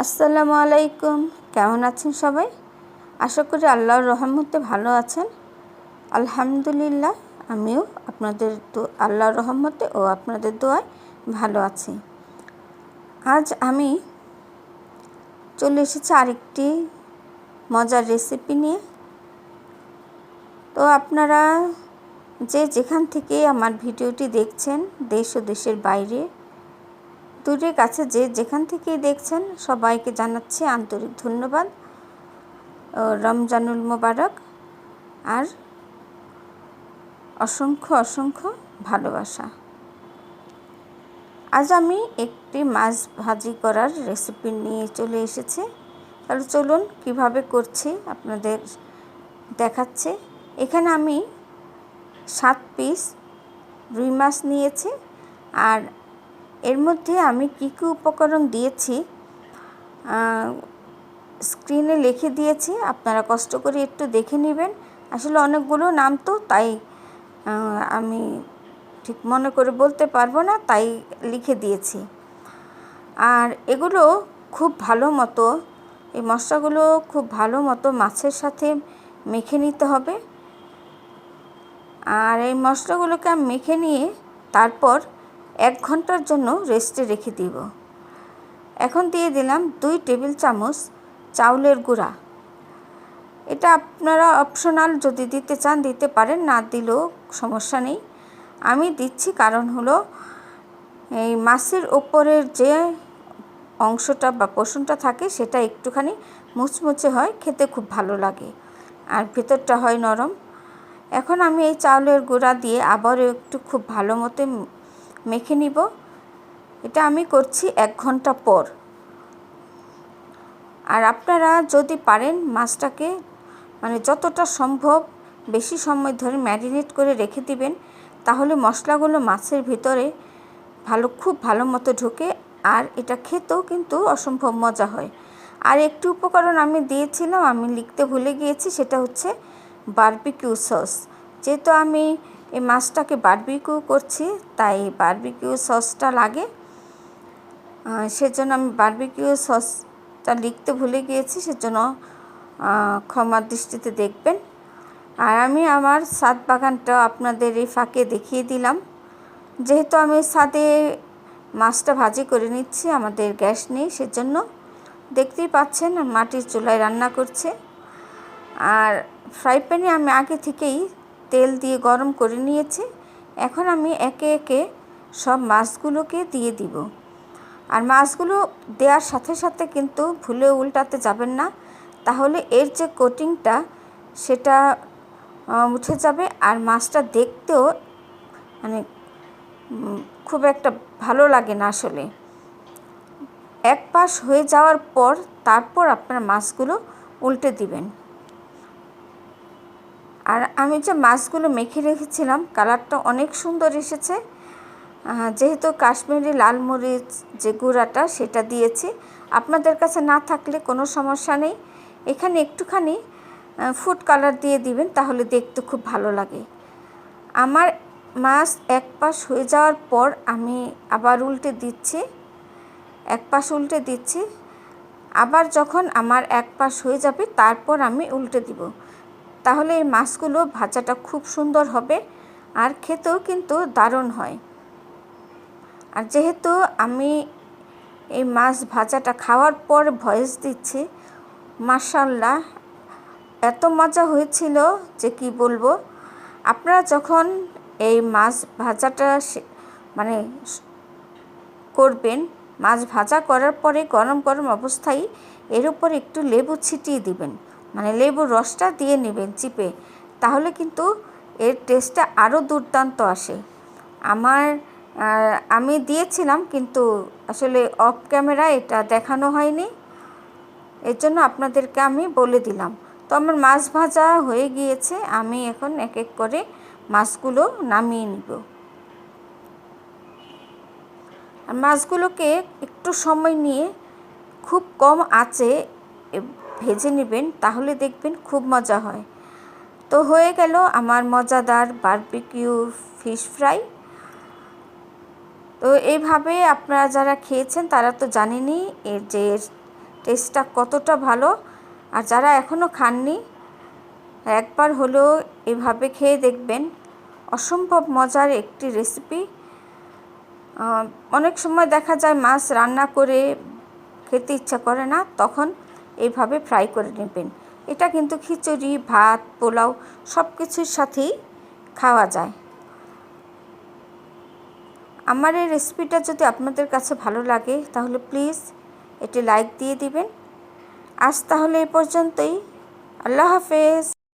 আসসালামু আলাইকুম। কেমন আছেন সবাই? আশা করি আল্লাহর রহমতে ভালো আছেন। আলহামদুলিল্লাহ, আমিও আপনাদের আল্লাহর রহমতে ও আপনাদের দোয়ায় ভালো আছি। আজ আমি চলে এসেছি আরেকটি মজার রেসিপি নিয়ে। তো আপনারা যে যেখান থেকে আমার ভিডিওটি দেখছেন, দেশ ও দেশের বাইরে, দূরে কাছে যে যেখান থেকেই দেখছেন, সবাইকে জানাচ্ছি আন্তরিক ধন্যবাদ ও রমজানুল মোবারক আর অসংখ্য অসংখ্য ভালোবাসা। আজ আমি একটি মাছ ভাজি করার রেসিপি নিয়ে চলে এসেছি। তাহলে চলুন কিভাবে করছি আপনাদের দেখাচ্ছি। এখানে আমি 7 পিস রুই মাছ নিয়েছি। আর এর মধ্যে আমি কী কী উপকরণ দিয়েছি স্ক্রিনে লিখে দিয়েছি, আপনারা কষ্ট করে একটু দেখে নেবেন। আসলে অনেকগুলো নাম তো, তাই আমি ঠিক মনে করে বলতে পারবো না, তাই লিখে দিয়েছি। আর এগুলো খুব ভালো মতো, এই মশলাগুলো খুব ভালো মতো মাছের সাথে মেখে নিতে হবে। আর এই মশলাগুলোকে আমি মেখে নিয়ে তারপর 1 ঘন্টার জন্য রেস্টে রেখে দিব। এখন দিয়ে দিলাম 2 টেবিল চামচ চাউলের গুঁড়া। এটা আপনারা অপশনাল, যদি দিতে চান দিতে পারেন, না দিলেও সমস্যা নেই। আমি দিচ্ছি কারণ হলো এই মাছের ওপরের যে অংশটা বা পোষণটা থাকে সেটা একটুখানি মুচমুচে হয়, খেতে খুব ভালো লাগে, আর ভেতরটা হয় নরম। এখন আমি এই চাউলের গুঁড়া দিয়ে আবারও একটু খুব ভালো মতো মেখে নিব। এটা আমি করছি 1 ঘন্টা পর। আর আপনারা যদি পারেন মাছটাকে যতটা সম্ভব বেশি সময় ধরে ম্যারিনেট করে রেখে দিবেন, তাহলে মশলাগুলো মাছের ভিতরে খুব ভালো মতো ঢোকে, আর এটা খেতেও কিন্তু অসম্ভব মজা হয়। আর একটি উপকরণ আমি দিয়েছিলাম, আমি লিখতে ভুলে গিয়েছি, সেটা হচ্ছে বারবিকিউ সস। যেহেতু আমি এই মাছটাকে বারবিকিউ করছি, তাই বারবিকিউ সসটা লাগে, সেজন্য আমি বারবিকিউ সসটা লিখতে ভুলে গিয়েছি, সেজন্য ক্ষমার দৃষ্টিতে দেখবেন। আর আমি আমার ছাদ বাগানটা আপনাদের এই ফাঁকে দেখিয়ে দিলাম। যেহেতু আমি ছাদে মাছটা ভাজি করে নিচ্ছি, আমাদের গ্যাস নেই, সেজন্য দেখতেই পাচ্ছেন মাটির চুলায় রান্না করছে। আর ফ্রাই প্যানে আমি আগে থেকেই তেল দিয়ে গরম করে নিয়েছি। এখন আমি একে একে সব মাছগুলোকে দিয়ে দিব। আর মাছগুলো দেওয়ার সাথে সাথে কিন্তু ভুলে উল্টাতে যাবেন না, তাহলে এর যে কোটিংটা সেটা উঠে যাবে, আর মাছটা দেখতেও খুব একটা ভালো লাগে না। আসলে এক পাশ হয়ে যাওয়ার পর তারপর আপনার মাছগুলো উল্টে দিবেন। আর আমি যে মাছগুলো মেখে রেখেছিলাম, কালারটা অনেক সুন্দর এসেছে, যেহেতু কাশ্মীরি লাল মরিচ যে গুঁড়াটা সেটা দিয়েছি। আপনাদের কাছে না থাকলে কোনো সমস্যা নেই, এখানে একটুখানি ফুড কালার দিয়ে দিবেন, তাহলে দেখতে খুব ভালো লাগে। আমার মাছ এক পাশ হয়ে যাওয়ার পর আমি আবার উল্টে দিচ্ছি, এক পাশ উল্টে দিচ্ছি। আবার যখন আমার এক পাশ হয়ে যাবে তারপর আমি উল্টে দিব, তাহলে এই মাছগুলো ভাজাটা খুব সুন্দর হবে, আর খেতেও কিন্তু দারুণ হয়। আর যেহেতু আমি এই মাছ ভাজাটা খাওয়ার পর ভয়েস দিচ্ছি, মাশাআল্লাহ এত মজা হয়েছিল যে কি বলবো। আপনারা যখন এই মাছ ভাজাটা করবেন, মাছ ভাজা করার পরে গরম গরম অবস্থায় এর উপর একটু লেবু ছিটিয়ে দিবেন, লেবুর রসটা দিয়ে নেবেন চিপে, তাহলে কিন্তু এর টেস্টটা আরও দুর্দান্ত আসে। আমি দিয়েছিলাম, কিন্তু আসলে অফ ক্যামেরা এটা দেখানো হয়নি, এর জন্য আপনাদেরকে আমি বলে দিলাম। তো আমার মাছ ভাজা হয়ে গিয়েছে, আমি এখন এক এক করে মাছগুলো নামিয়ে নিব। আর মাছগুলোকে একটু সময় নিয়ে খুব কম আঁচে ভেজে নেবেন, তাহলে দেখবেন খুব মজা হয়। তো হয়ে গেল আমার মজাদার বারবিকিউ ফিশ ফ্রাই। তো এইভাবে আপনারা যারা খেয়েছেন তারা তো জানেনই এর যে টেস্টটা কতটা ভালো। আর যারা এখনও খাননি একবার হলেও এভাবে খেয়ে দেখবেন। অসম্ভব মজার একটি রেসিপি। অনেক সময় দেখা যায় মাছ রান্না করে খেতে ইচ্ছা করে না, তখন এইভাবে ফ্রাই করে নেবেন। এটা কিন্তু খিচুড়ি, ভাত, পোলাও সব কিছুর সাথেই খাওয়া যায়। আমার এই রেসিপিটা যদি আপনাদের কাছে ভালো লাগে তাহলে প্লিজ এটি লাইক দিয়ে দিবেন। আজ তাহলে এই পর্যন্তই। আল্লাহ হাফেজ।